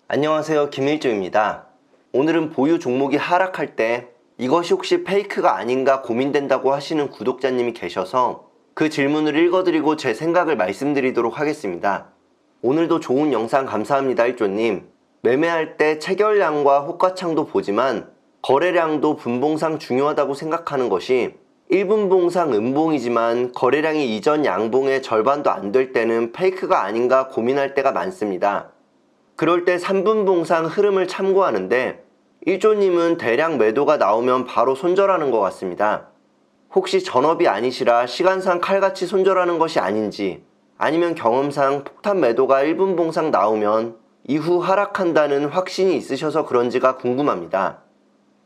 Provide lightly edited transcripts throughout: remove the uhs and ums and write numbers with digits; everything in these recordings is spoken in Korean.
안녕하세요, 김일주입니다. 오늘은 보유 종목이 하락할 때 이것이 혹시 페이크가 아닌가 고민된다고 하시는 구독자님이 계셔서 그 질문을 읽어드리고 제 생각을 말씀드리도록 하겠습니다. 오늘도 좋은 영상 감사합니다, 일조님. 매매할 때 체결량과 호가창도 보지만 거래량도 분봉상 중요하다고 생각하는 것이 1분봉상 음봉이지만 거래량이 이전 양봉의 절반도 안 될 때는 페이크가 아닌가 고민할 때가 많습니다. 그럴 때 3분봉상 흐름을 참고하는데 일조님은 대량 매도가 나오면 바로 손절하는 것 같습니다. 혹시 전업이 아니시라 시간상 칼같이 손절하는 것이 아닌지, 아니면 경험상 폭탄 매도가 1분봉상 나오면 이후 하락한다는 확신이 있으셔서 그런지가 궁금합니다.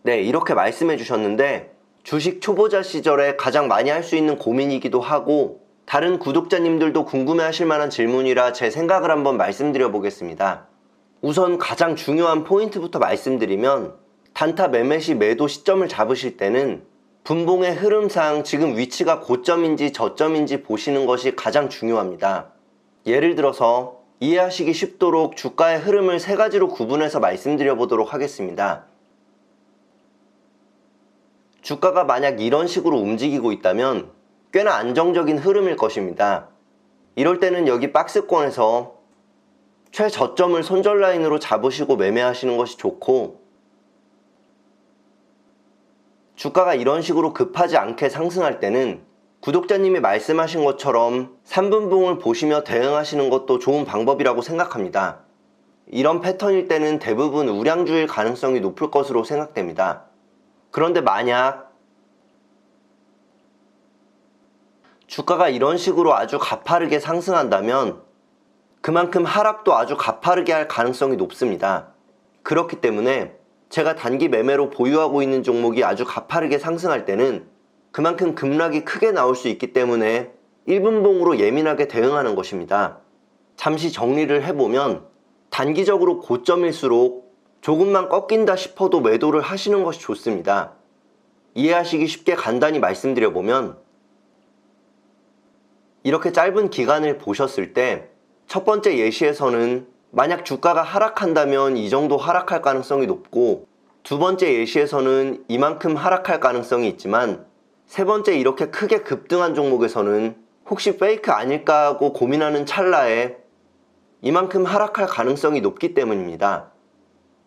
네, 이렇게 말씀해 주셨는데 주식 초보자 시절에 가장 많이 할 수 있는 고민이기도 하고 다른 구독자님들도 궁금해 하실 만한 질문이라 제 생각을 한번 말씀드려 보겠습니다. 우선 가장 중요한 포인트부터 말씀드리면 단타 매매 시 매도 시점을 잡으실 때는 분봉의 흐름상 지금 위치가 고점인지 저점인지 보시는 것이 가장 중요합니다. 예를 들어서 이해하시기 쉽도록 주가의 흐름을 세 가지로 구분해서 말씀드려 보도록 하겠습니다. 주가가 만약 이런 식으로 움직이고 있다면 꽤나 안정적인 흐름일 것입니다. 이럴 때는 여기 박스권에서 최저점을 손절 라인으로 잡으시고 매매하시는 것이 좋고, 주가가 이런 식으로 급하지 않게 상승할 때는 구독자님이 말씀하신 것처럼 3분봉을 보시며 대응하시는 것도 좋은 방법이라고 생각합니다. 이런 패턴일 때는 대부분 우량주일 가능성이 높을 것으로 생각됩니다. 그런데 만약 주가가 이런 식으로 아주 가파르게 상승한다면 그만큼 하락도 아주 가파르게 할 가능성이 높습니다. 그렇기 때문에 제가 단기 매매로 보유하고 있는 종목이 아주 가파르게 상승할 때는 그만큼 급락이 크게 나올 수 있기 때문에 1분봉으로 예민하게 대응하는 것입니다. 잠시 정리를 해보면 단기적으로 고점일수록 조금만 꺾인다 싶어도 매도를 하시는 것이 좋습니다. 이해하시기 쉽게 간단히 말씀드려보면 이렇게 짧은 기간을 보셨을 때 첫 번째 예시에서는 만약 주가가 하락한다면 이 정도 하락할 가능성이 높고, 두 번째 예시에서는 이만큼 하락할 가능성이 있지만, 세 번째 이렇게 크게 급등한 종목에서는 혹시 페이크 아닐까 하고 고민하는 찰나에 이만큼 하락할 가능성이 높기 때문입니다.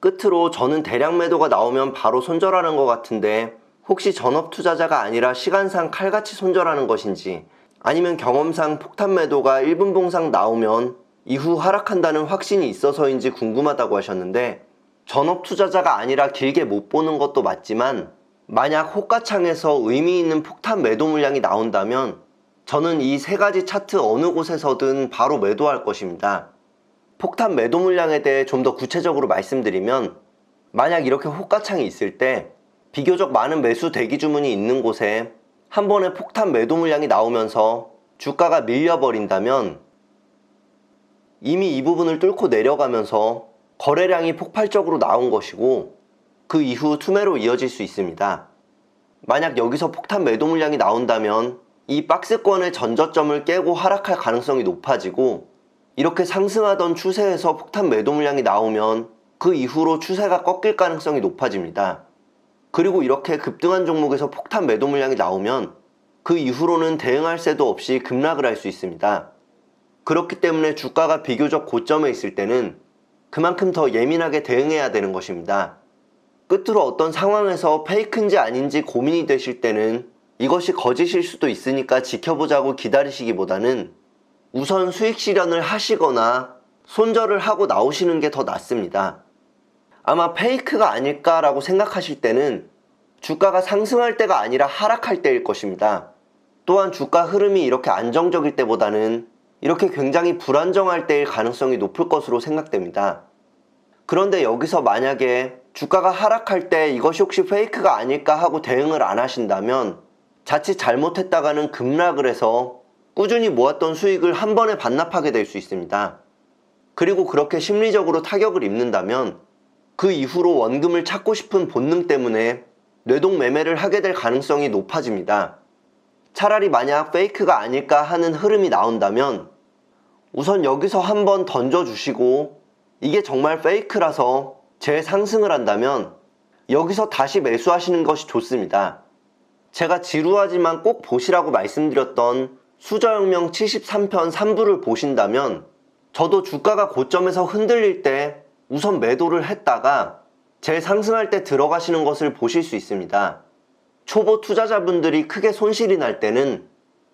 끝으로 저는 대량 매도가 나오면 바로 손절하는 것 같은데 혹시 전업 투자자가 아니라 시간상 칼같이 손절하는 것인지, 아니면 경험상 폭탄 매도가 1분봉상 나오면 이후 하락한다는 확신이 있어서인지 궁금하다고 하셨는데, 전업 투자자가 아니라 길게 못 보는 것도 맞지만 만약 호가창에서 의미 있는 폭탄 매도 물량이 나온다면 저는 이 세 가지 차트 어느 곳에서든 바로 매도할 것입니다. 폭탄 매도 물량에 대해 좀 더 구체적으로 말씀드리면, 만약 이렇게 호가창이 있을 때 비교적 많은 매수 대기 주문이 있는 곳에 한 번에 폭탄 매도 물량이 나오면서 주가가 밀려버린다면 이미 이 부분을 뚫고 내려가면서 거래량이 폭발적으로 나온 것이고 그 이후 투매로 이어질 수 있습니다. 만약 여기서 폭탄 매도 물량이 나온다면 이 박스권의 전저점을 깨고 하락할 가능성이 높아지고, 이렇게 상승하던 추세에서 폭탄 매도 물량이 나오면 그 이후로 추세가 꺾일 가능성이 높아집니다. 그리고 이렇게 급등한 종목에서 폭탄 매도 물량이 나오면 그 이후로는 대응할 새도 없이 급락을 할 수 있습니다. 그렇기 때문에 주가가 비교적 고점에 있을 때는 그만큼 더 예민하게 대응해야 되는 것입니다. 끝으로 어떤 상황에서 페이크인지 아닌지 고민이 되실 때는 이것이 거짓일 수도 있으니까 지켜보자고 기다리시기보다는 우선 수익 실현을 하시거나 손절을 하고 나오시는 게 더 낫습니다. 아마 페이크가 아닐까라고 생각하실 때는 주가가 상승할 때가 아니라 하락할 때일 것입니다. 또한 주가 흐름이 이렇게 안정적일 때보다는 이렇게 굉장히 불안정할 때일 가능성이 높을 것으로 생각됩니다. 그런데 여기서 만약에 주가가 하락할 때 이것이 혹시 페이크가 아닐까 하고 대응을 안 하신다면 자칫 잘못했다가는 급락을 해서 꾸준히 모았던 수익을 한 번에 반납하게 될 수 있습니다. 그리고 그렇게 심리적으로 타격을 입는다면 그 이후로 원금을 찾고 싶은 본능 때문에 뇌동 매매를 하게 될 가능성이 높아집니다. 차라리 만약 페이크가 아닐까 하는 흐름이 나온다면 우선 여기서 한번 던져주시고 이게 정말 페이크라서 재상승을 한다면 여기서 다시 매수하시는 것이 좋습니다. 제가 지루하지만 꼭 보시라고 말씀드렸던 수저혁명 73편 3부를 보신다면 저도 주가가 고점에서 흔들릴 때 우선 매도를 했다가 재상승할 때 들어가시는 것을 보실 수 있습니다. 초보 투자자분들이 크게 손실이 날 때는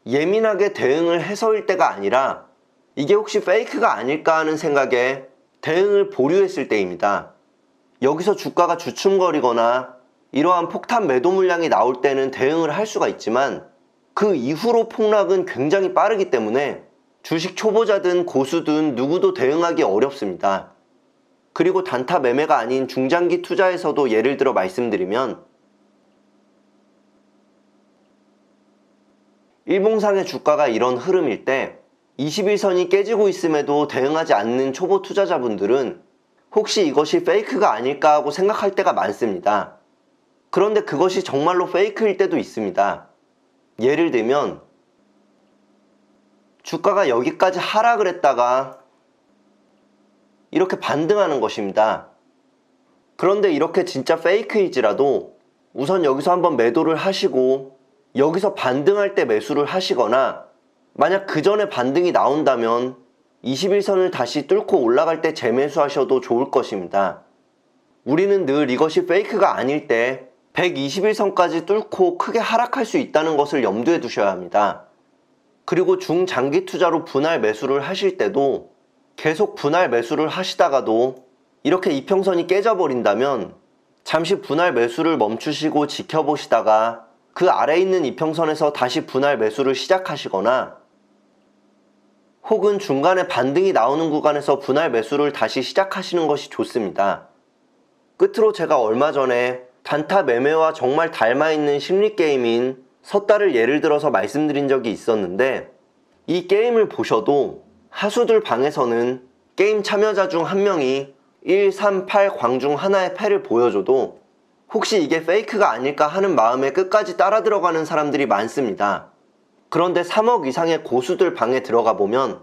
예민하게 대응을 해서일 때가 아니라 이게 혹시 페이크가 아닐까 하는 생각에 대응을 보류했을 때입니다. 여기서 주가가 주춤거리거나 이러한 폭탄 매도 물량이 나올 때는 대응을 할 수가 있지만 그 이후로 폭락은 굉장히 빠르기 때문에 주식 초보자든 고수든 누구도 대응하기 어렵습니다. 그리고 단타 매매가 아닌 중장기 투자에서도 예를 들어 말씀드리면 일봉상의 주가가 이런 흐름일 때 21선이 깨지고 있음에도 대응하지 않는 초보 투자자분들은 혹시 이것이 페이크가 아닐까 하고 생각할 때가 많습니다. 그런데 그것이 정말로 페이크일 때도 있습니다. 예를 들면 주가가 여기까지 하락을 했다가 이렇게 반등하는 것입니다. 그런데 이렇게 진짜 페이크일지라도 우선 여기서 한번 매도를 하시고 여기서 반등할 때 매수를 하시거나 만약 그 전에 반등이 나온다면 21선을 다시 뚫고 올라갈 때 재매수하셔도 좋을 것입니다. 우리는 늘 이것이 페이크가 아닐 때 121선까지 뚫고 크게 하락할 수 있다는 것을 염두에 두셔야 합니다. 그리고 중장기 투자로 분할 매수를 하실 때도 계속 분할 매수를 하시다가도 이렇게 이평선이 깨져버린다면 잠시 분할 매수를 멈추시고 지켜보시다가 그 아래에 있는 이평선에서 다시 분할 매수를 시작하시거나 혹은 중간에 반등이 나오는 구간에서 분할 매수를 다시 시작하시는 것이 좋습니다. 끝으로 제가 얼마 전에 단타 매매와 정말 닮아있는 심리게임인 섰다를 예를 들어서 말씀드린 적이 있었는데 이 게임을 보셔도 하수들 방에서는 게임 참여자 중 한 명이 1, 3, 8 광 중 하나의 패를 보여줘도 혹시 이게 페이크가 아닐까 하는 마음에 끝까지 따라 들어가는 사람들이 많습니다. 그런데 3억 이상의 고수들 방에 들어가 보면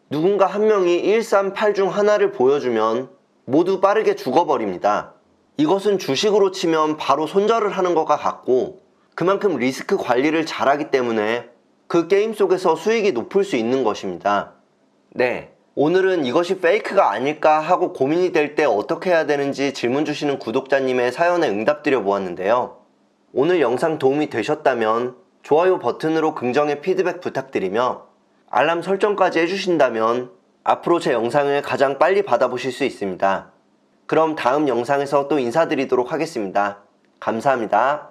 누군가 한 명이 1, 3, 8 중 하나를 보여주면 모두 빠르게 죽어버립니다. 이것은 주식으로 치면 바로 손절을 하는 것과 같고 그만큼 리스크 관리를 잘하기 때문에 그 게임 속에서 수익이 높을 수 있는 것입니다. 네, 오늘은 이것이 페이크가 아닐까 하고 고민이 될 때 어떻게 해야 되는지 질문 주시는 구독자님의 사연에 응답드려 보았는데요. 오늘 영상 도움이 되셨다면 좋아요 버튼으로 긍정의 피드백 부탁드리며 알람 설정까지 해주신다면 앞으로 제 영상을 가장 빨리 받아보실 수 있습니다. 그럼 다음 영상에서 또 인사드리도록 하겠습니다. 감사합니다.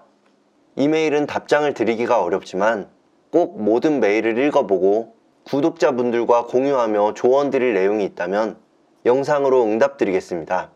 이메일은 답장을 드리기가 어렵지만 꼭 모든 메일을 읽어보고 구독자분들과 공유하며 조언 드릴 내용이 있다면 영상으로 응답드리겠습니다.